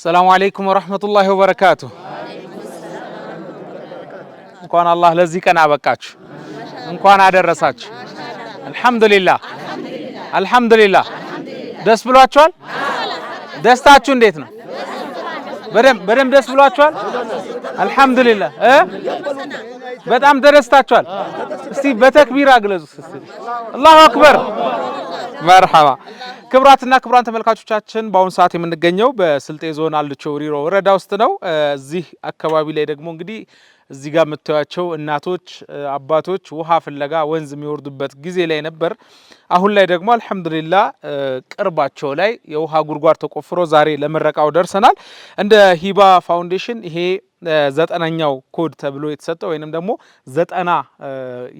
السلام عليكم ورحمة الله وبركاته. እንኳን አላህ ለዚህ ቀን አበቃችሁ እንኳን አደረሳችሁ አልহামዱሊላህ አልহামዱሊላህ ደስ ብሏችኋል ደስታችሁ እንዴት ነው በደም ደስ ብሏችኋል አልহামዱሊላህ በጣም ተደስታችኋል እስቲ በተክቢር አግለጹ አላሁ አክበር መርሐባ ክብራትና ክብራን ተመልካቾቻችን በአሁን ሰዓት የምንገኘው በስልጤ ዞን አልቾ ሪሮ ወረዳ ውስጥ ነው እዚህ አካባቢ ላይ ደግሞ እንግዲህ እዚህ ጋር መተያቸው እናቶች አባቶች ውሃ ፍለጋ ወንዝ የሚወርዱበት ጊዜ ላይ ነበር አሁን ላይ ደግሞ አልহামዱሊላህ ቅርባቸው ላይ የውሃ ጉድጓድ ተቆፍሮ ዛሬ ለምረቃው ደርሰናል እንደ ሂባ ፋውንዴሽን ይሄ ዘጠናኛው ኮድ ተብሎ የተሰጠው ወይንም ደግሞ 90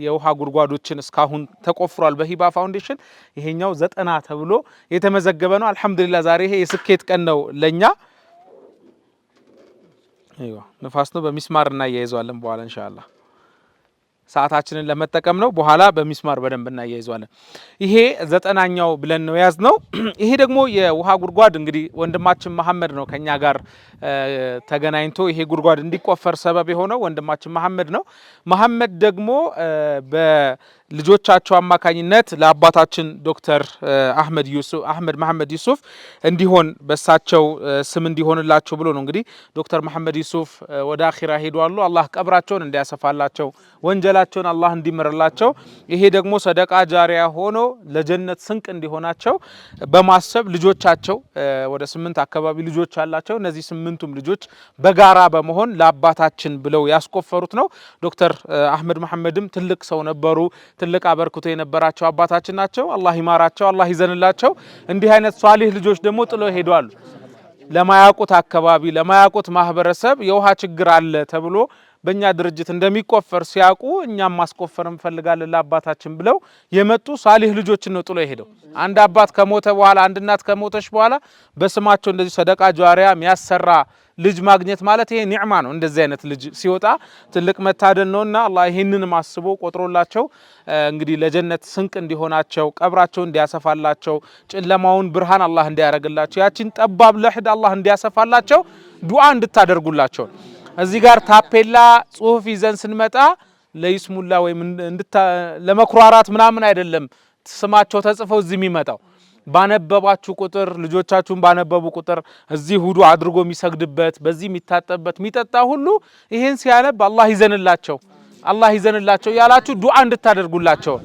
የውሃ ጉድጓዶችን እስካሁን ተቆፍሯል በሂባ ፋውንዴሽን ይሄኛው 90 ተብሎ የተመዘገበ ነው አልহামዱሊላህ ዛሬ ይሄ የስኬት ቀን ነው ለኛ አይዋ ንፋስ ነው በሚስማርና ያይዟለን በኋላ ኢንሻአላህ ሰዓታችንን ለመጠቀም ነው በኋላ በሚስማር በደንብና ያይዟለን ይሄ 90ኛው ብለን ነው ያዝነው ይሄ ደግሞ የውሃ ጉድጓድ እንግዲህ ወንድማችን መሐመድ ነው ከኛ ጋር ተገናኝቶ ይሄ ጉድጓድ እንዲቆፈር ሰበብ የሆነው ወንድማችን መሐመድ ነው መሐመድ ደግሞ በልጆቻቸው አማካኝነት ለአባታችን ዶክተር አህመድ መሐመድ ዩሱፍ እንዲሆን በሳቸው ስም እንዲሆንላቸው ብሎ ነው እንግዲህ ዶክተር መሐመድ ዩሱፍ ወደ አኺራ ሄዷል አላህ ቀብራቸውን እንዲያሰፋላቸው ወንጀላቸውን አላህ እንዲምርላቸው ይሄ ደግሞ ሰደቃ ጃሪያ ሆኖ ለጀነት ስንቅ እንዲሆናቸው በማሰብ ልጆቻቸው ወደ 8 አካባቢ ልጆች አላቸው እነዚህ 8ቱም ልጆች በጋራ በመሆን ለአባታችን ብለው ያስቆፈሩት ነው ዶክተር አህመድ መሐመድም ትልቅ ሰው ነበሩ ትልቅ አበርክቶ የነበራቸው አባታችን ናቸው አላህ ይማራቸው አላህ ይዘንላቸው እንዲህ አይነት ሷሊህ ልጆች ደግሞ ጥሎ ሄዷል ለማያውቁት አካባቢ ለማያውቁት ማህበረሰብ የውሃ ችግር አለ ተብሎ በእኛ ድርጅት እንደሚቆፈር ሲያቁ እኛም ማስቆፈር እንፈልጋለን ለአባታችን ብለው የመጡ ሷሊህ ልጆችን ነው ጥሎ ሄደው አንድ አባት ከሞተ በኋላ አንድ እናት ከሞተች በኋላ በስማቸው እንደዚህ ሰደቃ ጃሪያ የሚያሰራ ልጅ ማግኘት ማለት ይሄ ኒዕማ ነው እንደዚህ አይነት ልጅ ሲወጣ ትልቅ መታደል ነውና አላህ ይሄንን ማስቦ ቆጥሮላቸው እንግዲህ ለጀነት ስንቅ እንዲሆናቸው ቀብራቸው እንዲያሰፋላቸው ጨለማውን ብርሃን አላህ እንዲያረግላቸው ያቺን ጠባብ ለህድ አላህ እንዲያሰፋላቸው ዱዓ እንድታደርጉላቸው እዚህ ጋር ታፔላ ጽሁፍ ይዘን ስንመጣ ለይስሙላ ወይ ለመኩራራት ምናምን አይደለም ስማቸው ተጽፈው እዚህ የሚመጣው ባነበባችሁ ቁጥር ልጆቻችሁን ባነበቡ ቁጥር እዚህ ሁዱ አድርጎ የሚሰግድበት በዚህ የሚታጠበት የሚጠጣ ሁሉ ይሄን ሲያነብ አላህ ይዘንላቸው ያላችሁ ዱዓ እንድታደርጉላቸው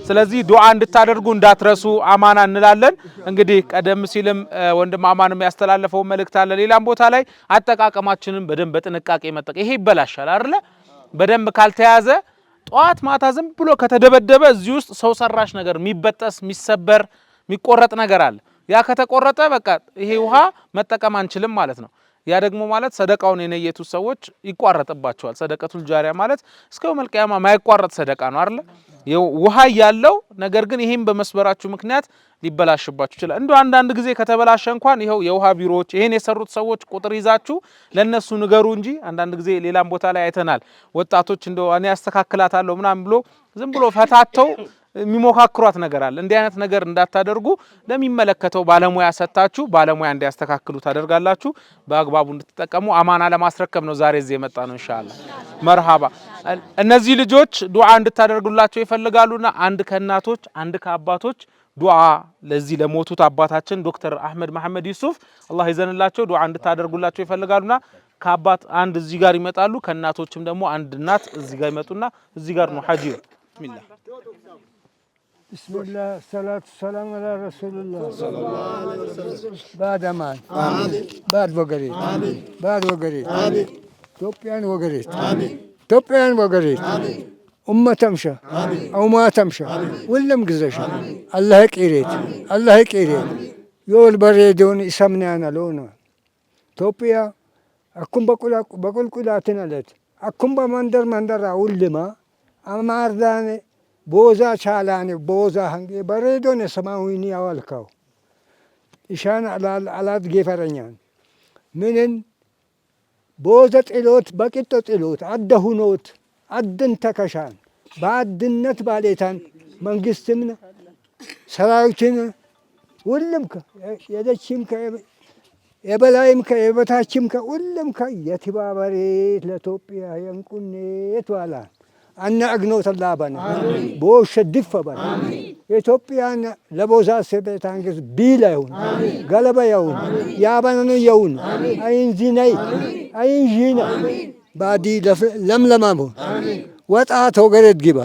ስለዚህ ዱዓ እንድታደርጉ እንዳትረሱ አማና እንላለን እንግዲህ ቀደም ሲልም ወንድም አማንም ያስተላለፈው መልእክት አለ ሌላም ቦታ ላይ አጠቃቀማችንን በደንብ በጥንቃቄ መጠቀም ይሄ ይበላሻል አይደለ በደንብ ካልተያዘ ጧት ማታ ዝም ብሎ ከተደበደበ እዚህ ውስጥ ሰው ሰራሽ ነገር የሚበጠስ የሚሰበር የሚቆረጥ ነገር አለ ያ ከተቆረጠ በቃ ይሄ ውሃ መጠቀም አንችልም ማለት ነው ያ ደግሞ ማለት ሰደቃውን የነየቱ ሰዎች ይቋረጥባቸዋል ሰደቀቱል ጃሪያ ማለት እስከው መልቂያማ ማይቋረጥ ሰደቃ ነው አይደል ውሃ ያለው ነገር ግን ይሄን በመስበራችሁ ምክንያት ሊበላሽባችሁ ይችላል እንዶ አንዳንድ ጊዜ ከተበላሸ እንኳን ይሄው የውሃ ቢሮዎች ይሄን የሰሩት ሰዎች ቁጥር ይዛችሁ ለነሱ ንገሩ እንጂ አንዳንድ ጊዜ ሌላም ቦታ ላይ አይተናል ወጣቶች እንደው እኔ ያስተካክላታለሁ ምናምን ብሎ ዝም ብሎ ፈታተው የሚሞካክሯት ነገር አለ እንዲህ አይነት ነገር እንዳታደርጉ ለሚመለከተው ባለሙያ ሰጣችሁ ባለሙያ እንዲያስተካክሉ ታደርጋላችሁ በአግባቡ እንድትጠቀሙ አማና ለማስረከብ ነው ዛሬ እዚህ የመጣ ነው ኢንሻአላህ መርሃባ እነዚህ ልጆች ዱዓ እንድታደርጉላቸው ይፈልጋሉና አንድ ከእናቶች አንድ ከአባቶች ዱዓ ለዚህ ለሞቱት አባታችን ዶክተር አህመድ መሐመድ ዩሱፍ አላህ ይዘንላቸው ዱዓ እንድታደርጉላቸው ይፈልጋሉና ከአባት አንድ እዚህ ጋር ይመጣሉ ከእናቶችም ደግሞ አንድ እናት እዚህ ጋር ይመጡና እዚህ ጋር ነው ሐጂ ቢስሚላህ بسم الله الصلاة والسلام على رسول الله صلى الله عليه وسلم بعد أمان آمين بعد وقريت آمين بعد وقريت آمين توبيان وقريت آمين توبيان وقريت آمين أمة تمشى آمين أو ما تمشى ولا مقزش الله كيريت الله كيريت يول بريدون يسمني أنا لونه توبيا أكون بقول كلاتنا لت أكون بمندر أقول ما أمار داني بوزا شالاني بوزا هنگي بريدون سماويني أولكاو إشان على جيفرنيان منن بوزة إلوت بكتة إلوت عده نوت عدن تكشان بعد النت بعدين من قسمنا سرايتنا ولمك يدشمك የበላይም ከየበታችም ከሁሉም ከየተባበሬት ለኢትዮጵያ የንቁኔት ዋላ አና አግኖ ተላባና ቦሽ ድፈባና ኢትዮጵያን ለቦዛ ሰበታንግስ ቢላዩን ገለባዩን ያባነኑ የውን አይንዚናይ አይንጂና ባዲ ለምለማሙ ወጣቶ ገረድ ግባ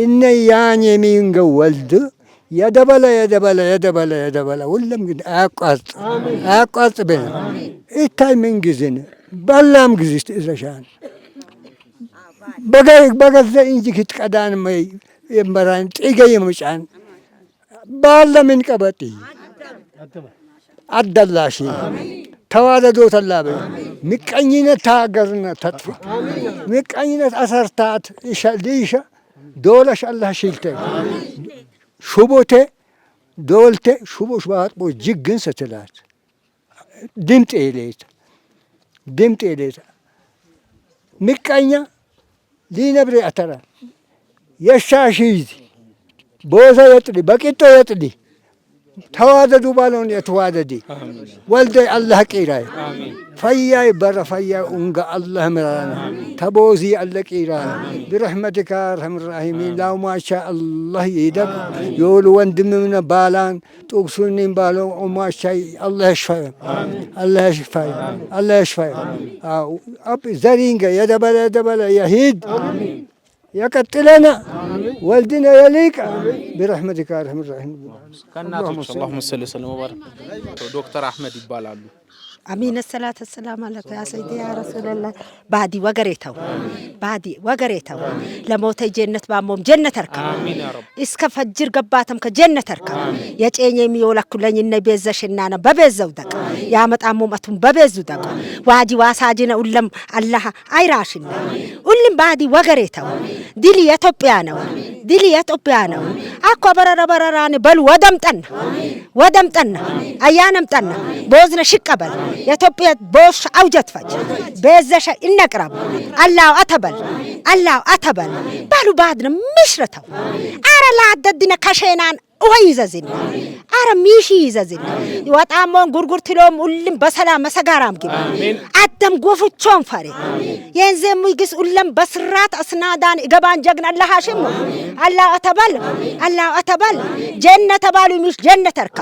እነ ያን የሚንገው ወልድ የደበለ ሁሉም ግን አያቋርጥ በነ እታይ ምን ጊዜን በላም ጊዜ እዘሻን በገዛ እንጂ ክትቀዳን መይ የምበራን ጥገይ የምጫን ባለምን ቀበጢ አደላሽ ተዋደዶ ተላበ ምቀኝነት ታገርና ተጥፋ ምቀኝነት አሰርታት ይሻ ዶላሽ አላህ ሽልተ ሹቦቴ ዶልቴ ሹቦሽ ባጥቦ ጅግን ስትላት ድምጤ ሌት ምቀኛ ሊነብሬ አተራ የሻሺዝ ቦዛ የጥሊ በቂጦ የጥሊ ተዋደዱ ባለውን የተዋደዲ ወልደ አላህ ቂራይ ፈያይ በረፈያ ኡንጋ አላህ ምራና ተቦዚ አለቂራና برحمتك ارحم الراحمين ላው ማሻ አላህ ይደግ የወሉ ወንድምና ባላን ጡቅሱኒን ባለው ማሻይ አላህ ይሽፋይ አብ ዘሪንገ የደበለ የሂድ يقتلنا والدنا يليق برحمتك يا ارحم الراحمين اللهم صل وسلم وبارك دكتور احمد ይባላሉ أمين الصلاة والسلام عليك يا سيدي يا رسول الله بعدي وقريتو لموت جنة باموم جنة تركب آمين يا رب إسك فجر قباتم كجنة تركب يجيني ميولك كلن النبي زشنانا ببزو دك يا متأمم أتم ببزو دك وادي واساجنا أولم الله أيراشنا أولم بعدي وقريتو دلي يتوبيانو أكو برراني بل ودمتن أيانمتن بوزنا شكبل የኢትዮጵያ ቦሽ አውጀት ፈጅ በዘሸ እንቅራብ አላሁ አተበል ባሉ ባድነ ምሽረተው አረ ላደድነ ከሸናን ወይዘዝን አረ ሚሺ ይዘዝን ወጣሞን ጉርጉርትሎም ሁሉም በሰላም መሰጋራም ግባ አደም ጎፍቾን ፈሪ የንዘም ይግስ ሁሉም በስራት አስናዳን ገባን ጀግና አላህሽም አላሁ አተበል ጀነት ባሉ ሚሽ ጀነት ተርካ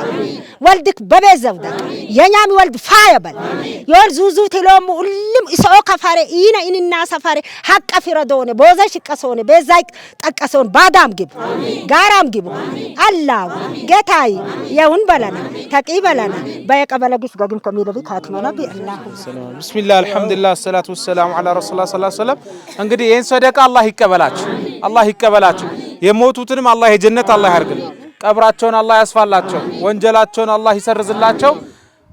ወልድክ በበዘው ደቅ የኛም ወልድ ፋየበል የወል ዙዙ ትሎም ሁሉም ኢሶ ከፈሪ ኢንና ሰፈሪ ሐቀ ፍረዶነ ቦዘሽ ቀሶነ በዛይ ጠቀሶን ባዳም ግብ ጋራም ግብ አላሁ ጌታይ የውን በለና ተቂ በለና በየቀበለግስ ገግም ከሚደብ ካትመና ቢአላሁ ቢስሚላህ አልহামዱሊላህ ሰላቱ ወሰላሙ ዐላ ረሱላህ ሰለላሁ ዐለይሂ ወሰለም እንግዲህ ይሄን ሰደቃ አላህ ይቀበላችሁ የሞቱትንም አላህ የጀነት አላህ ያርግልን ቀብራቸውን አላህ ያስፋላቸው ወንጀላቸውን አላህ ይሰርዝላቸው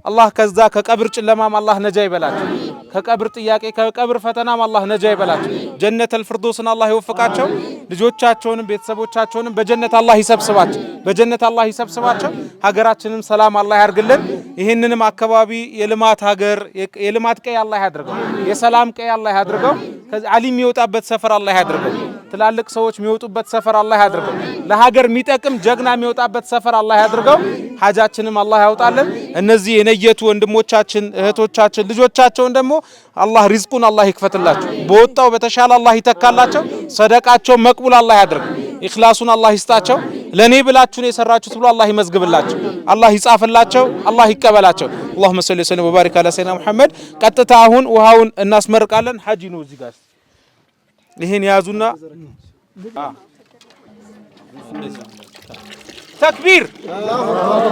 አላህ ከዛ ከቀብር ጨለማም አላህ ነጃ ይበላቸው ከቀብር ጥያቄ ከቀብር ፈተናም አላህ ነጃ ይበላቸው ጀነተል ፍርዶስን አላህ ይወፍቃቸው ልጆቻቸውንም ቤተሰቦቻቸውንም በጀነት አላህ ይሰብስባቸው ሀገራችንም ሰላም አላህ ያርግልን ይሄንንም አካባቢ የልማት ሀገር የልማት ቀይ አላህ ያድርገው የሰላም ቀይ አላህ ያድርገው ዓሊም የሚወጣበት ሰፈር አላህ ያድርገው ትላልቅ ሰዎች የሚወጡበት ሰፈር አላህ ያድርገው ለሀገር የሚጠቅም ጀግና የሚወጣበት ሰፈር አላህ ያድርገው ሐጃችንም አላህ ያውጣልን እነዚህ የነየቱ ወንድሞቻችን እህቶቻችን ልጆቻቸውን ደግሞ አላህ ሪዝቁን አላህ ይክፈትላቸው በወጣው በተሻለ አላህ ይተካላቸው ሰደቃቸው መቅቡል አላህ ያድርግ ኢኽላሱን አላህ ይስጣቸው ለኔ ብላችሁ ነው የሰራችሁት ብሎ አላህ ይመዝግብላቸው አላህ ይጻፍላቸው አላህ ይቀበላቸው اللهم صل وسلم وبارك على سيدنا محمد ቀጥታ አሁን ውሃውን እናስመርቃለን ሐጂ ነው እዚህ ጋር ይሄን ያዙና تكبير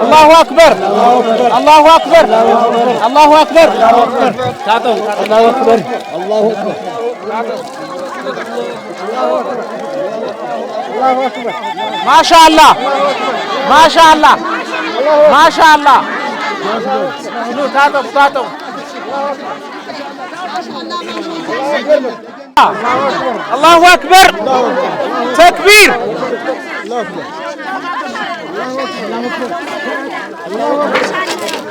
الله أكبر الله أكبر الله أكبر تعطوا الله أكبر الله أكبر الله أكبر ما شاء الله ما شاء الله ما شاء الله تعطوا الله أكبر تكبير الله أكبر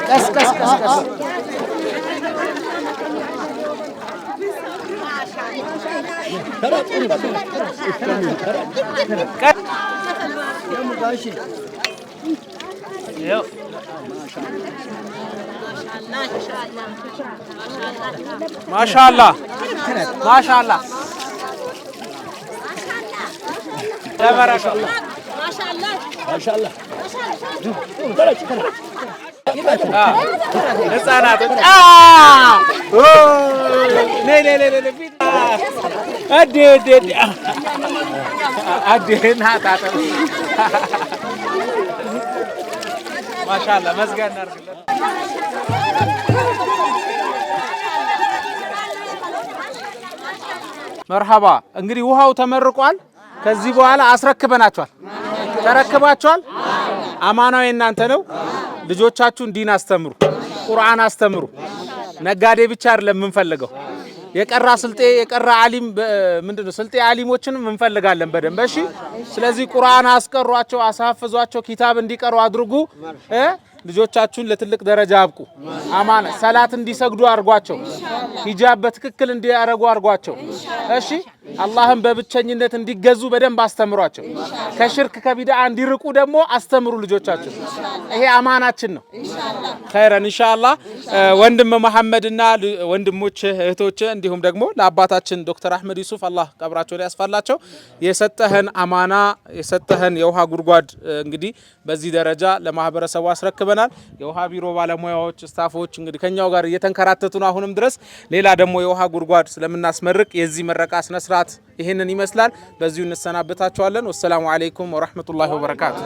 كس ማሻአላህ ማሻአላህ ተባረከላህ ማሻአላህ ህፃናቶች ማሻአላህ መዝጊያ እናድርግለት። መርሐባ እንግዲህ ውሃው ተመርቋል። ከዚህ በኋላ አስረክበናቸዋል። ተረክባቸዋል። አማናው የእናንተ ነው። ልጆቻችሁን ዲን አስተምሩ፣ ቁርአን አስተምሩ። ነጋዴ ብቻ አይደለም የምንፈልገው። የቀራ ስልጤ የቀራ ዓሊም ምንድነው ስልጤ ዓሊሞችንም እንፈልጋለን በደንብ እሺ። ስለዚህ ቁርአን አስቀሯቸው፣ አሳፍዟቸው፣ ኪታብ እንዲቀሩ አድርጉ። ልጆቻችሁን ለትልቅ ደረጃ አብቁ። አማና ሰላት እንዲሰግዱ አርጓቸው። ሂጃብ በትክክል እንዲያረጉ አርጓቸው። እሺ አላህን በብቸኝነት እንዲገዙ በደንብ አስተምሯቸው። ከሽርክ ከቢድዓ እንዲርቁ ደግሞ አስተምሩ ልጆቻችሁ። ይሄ አማናችን ነው። ኸይረን ኢንሻአላህ ወንድም መሐመድና ወንድሞች እህቶች እንዲሁም ደግሞ ለአባታችን ዶክተር አህመድ ዩሱፍ አላህ ቀብራቸውን ያስፋላቸው። የሰጠህን አማና የሰጠህን የውሃ ጉድጓድ እንግዲህ በዚህ ደረጃ ለማህበረሰቡ አስረክበናል። የውሃ ቢሮ ባለሙያዎች ስታፎች እንግዲህ ከኛው ጋር እየተንከራተቱ ነው አሁንም ድረስ። ሌላ ደግሞ የውሃ ጉድጓድ ስለምናስመርቅ የዚህ መረቃ ስነ ስርዓት ይሄንን ይመስላል። በዚሁ እንሰናበታችኋለን። ወሰላሙ አለይኩም ወራህመቱላሂ ወበረካቱ።